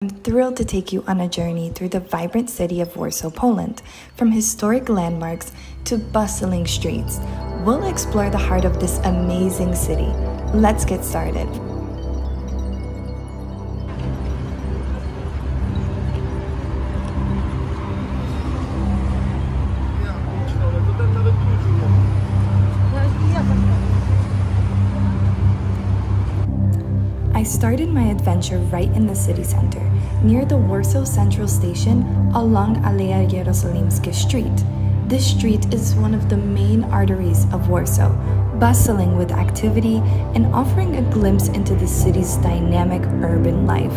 I'm thrilled to take you on a journey through the vibrant city of Warsaw, Poland. From historic landmarks to bustling streets, we'll explore the heart of this amazing city. Let's get started. I started my adventure right in the city center, near the Warsaw Central Station along Aleja Jerozolimskie Street. This street is one of the main arteries of Warsaw, bustling with activity and offering a glimpse into the city's dynamic urban life.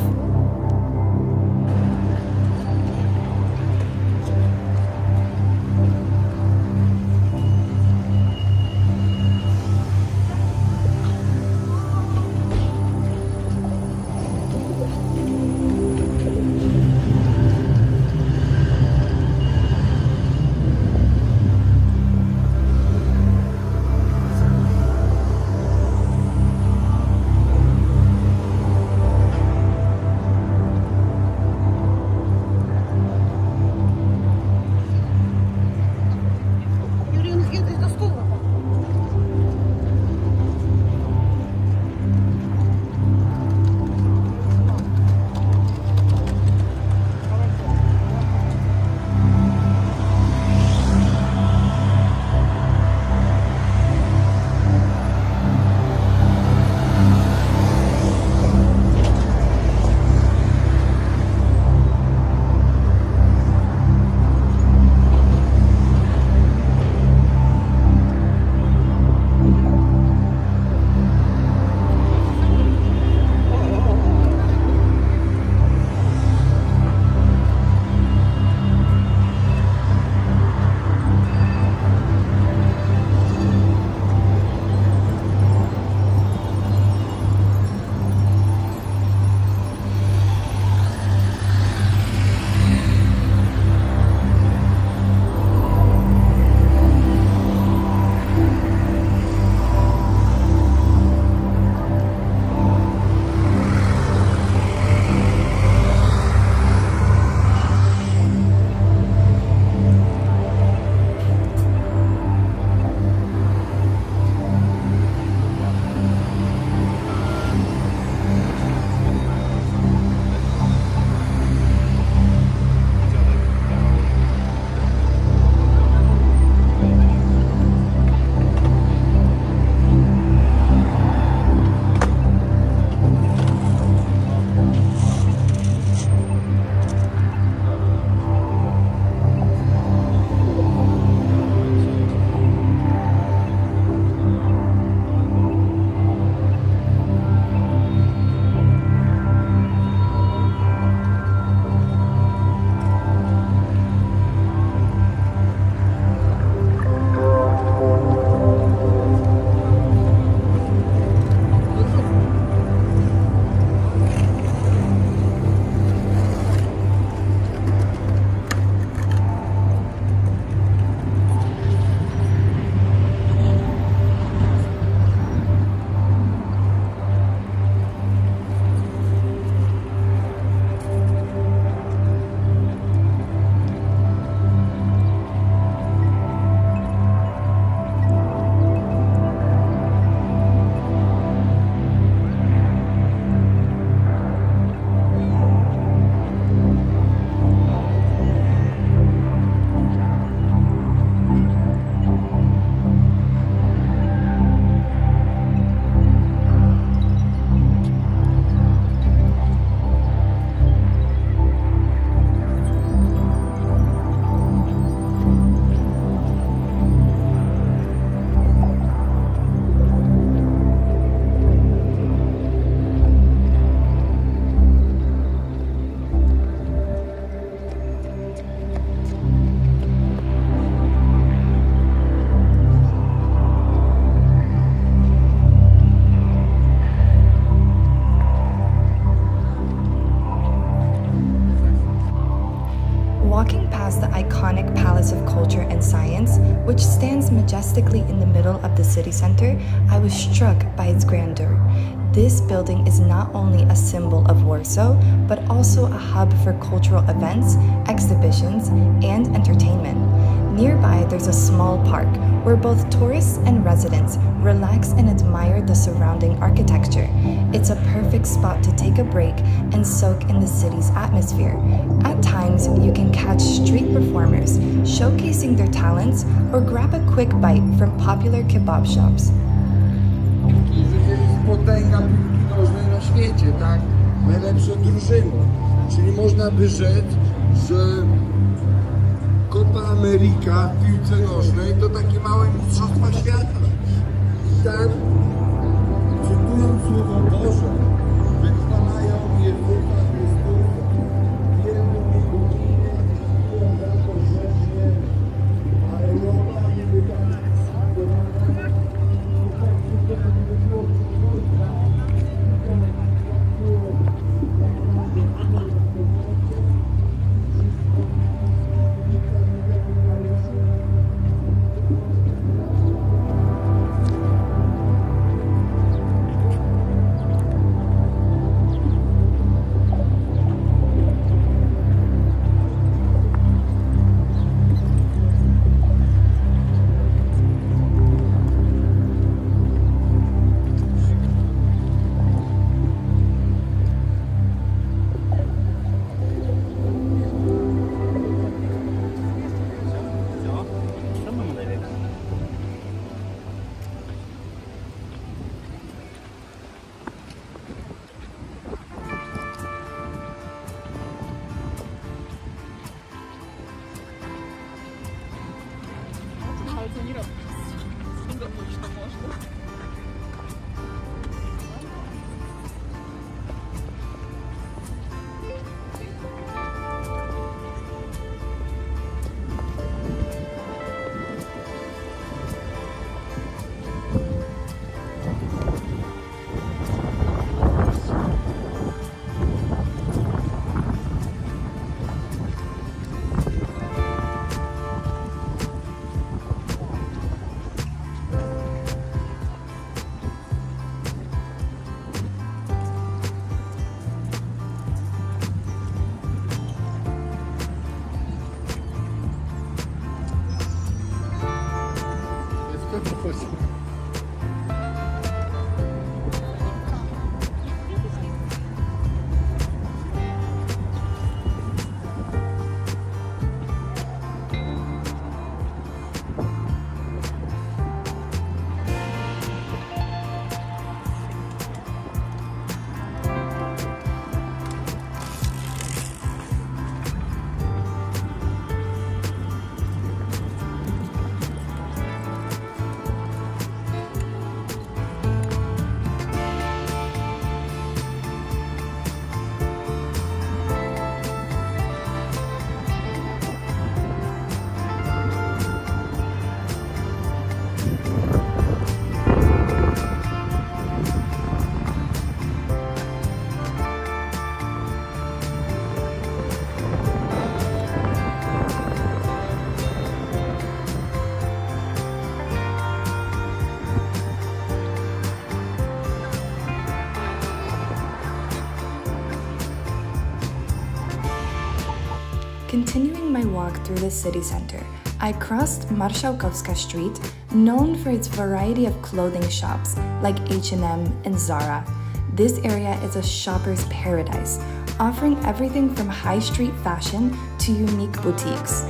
Walking past the iconic Palace of Culture and Science, which stands majestically in the middle of the city center, I was struck by its grandeur. This building is not only a symbol of Warsaw, but also a hub for cultural events, exhibitions, and entertainment. Nearby, there's a small park where both tourists and residents relax and admire the surrounding architecture. It's a perfect spot to take a break and soak in the city's atmosphere. At times, you can catch street performers showcasing their talents or grab a quick bite from popular kebab shops. Potęga piłki nożnej na świecie, tak? Najlepsze drużyny. Czyli można by rzec, że Copa America w piłce nożnej to takie małe mistrzostwa świata. I tam, cytując Słowo Boże, wychwalają Jezusa Chrystusa. Wielu bieguniny cytują za to grzecznie, a Europa nie wygląda. Continuing my walk through the city center, I crossed Marshakova Street, known for its variety of clothing shops like H&M and Zara. This area is a shopper's paradise, offering everything from high street fashion to unique boutiques.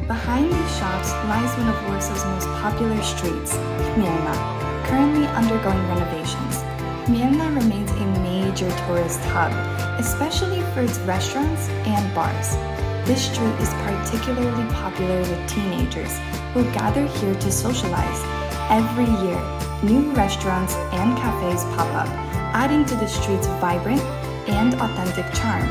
Behind these shops lies one of Warsaw's most popular streets, Chmielna, currently undergoing renovations. Chmielna remains a major tourist hub, especially for its restaurants and bars. This street is particularly popular with teenagers who gather here to socialize. Every year, new restaurants and cafes pop up, adding to the street's vibrant and authentic charm.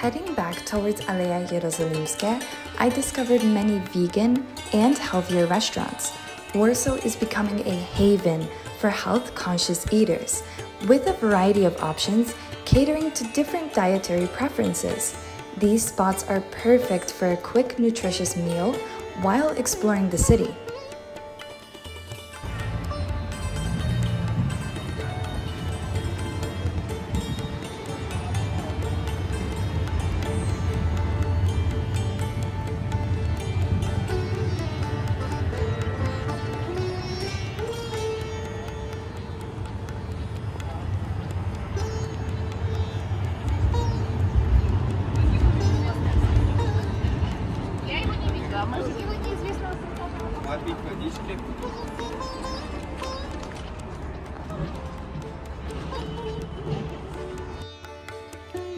Heading back towards Aleja Jerozolimskie, I discovered many vegan and healthier restaurants. Warsaw is becoming a haven for health-conscious eaters, with a variety of options catering to different dietary preferences. These spots are perfect for a quick, nutritious meal while exploring the city.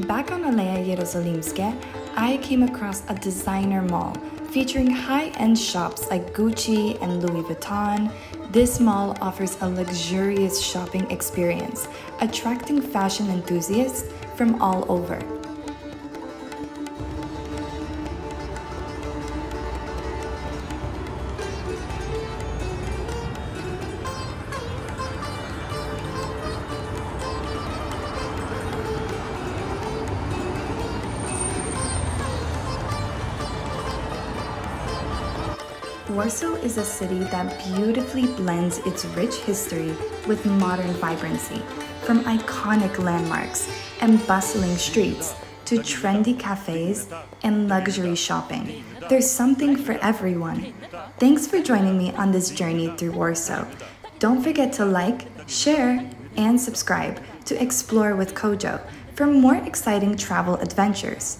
Back on Aleja Jerozolimskie, I came across a designer mall Featuring high-end shops like Gucci and Louis Vuitton, this mall offers a luxurious shopping experience, attracting fashion enthusiasts from all over. Warsaw is a city that beautifully blends its rich history with modern vibrancy, from iconic landmarks and bustling streets to trendy cafes and luxury shopping. There's something for everyone. Thanks for joining me on this journey through Warsaw. Don't forget to like, share, and subscribe to Explore with Kojo for more exciting travel adventures.